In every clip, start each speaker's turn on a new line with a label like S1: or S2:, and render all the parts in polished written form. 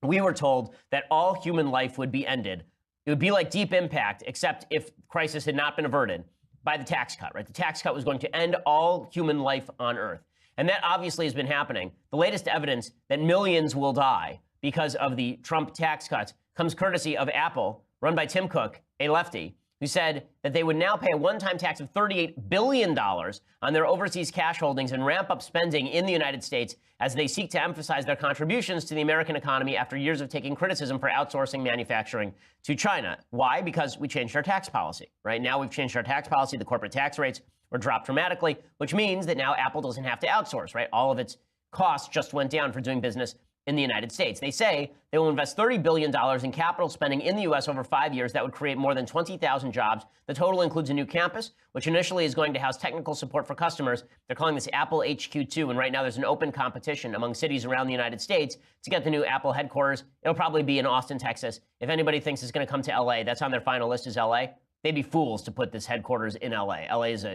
S1: we were told that all human life would be ended. It would be like Deep Impact, except if crisis had not been averted by the tax cut, right? The tax cut was going to end all human life on Earth. And that obviously has been happening. The latest evidence that millions will die because of the Trump tax cuts comes courtesy of Apple, run by Tim Cook, a lefty, who said that they would now pay a one-time tax of $38 billion on their overseas cash holdings and ramp up spending in the United States as they seek to emphasize their contributions to the American economy after years of taking criticism for outsourcing manufacturing to China. Why? Because we changed our tax policy. Right now, we've changed our tax policy. The corporate tax rates were dropped dramatically, which means that now Apple doesn't have to outsource, right? All of its costs just went down for doing business in the United States. They say they will invest $30 billion in capital spending in the U.S. over 5 years. That would create more than 20,000 jobs. The total includes a new campus, which initially is going to house technical support for customers. They're calling this Apple HQ2, and right now there's an open competition among cities around the United States to get the new Apple headquarters. It'll probably be in Austin, Texas. If anybody thinks it's going to come to L.A., that's on their final list is L.A., they'd be fools to put this headquarters in L.A. L.A. is,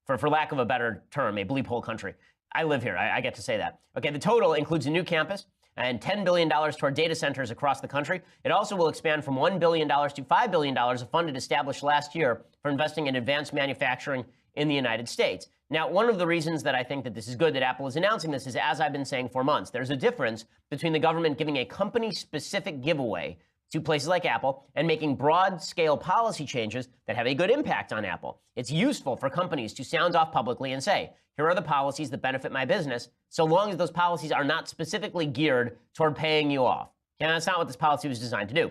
S1: for lack of a better term, a bleep hole country. I live here. I get to say that. Okay, the total includes a new campus and $10 billion toward data centers across the country. It also will expand from $1 billion to $5 billion, a fund it established last year for investing in advanced manufacturing in the United States. Now, one of the reasons that I think that this is good that Apple is announcing this is, as I've been saying for months, there's a difference between the government giving a company-specific giveaway to places like Apple and making broad-scale policy changes that have a good impact on Apple. It's useful for companies to sound off publicly and say, here are the policies that benefit my business, so long as those policies are not specifically geared toward paying you off. And that's not what this policy was designed to do.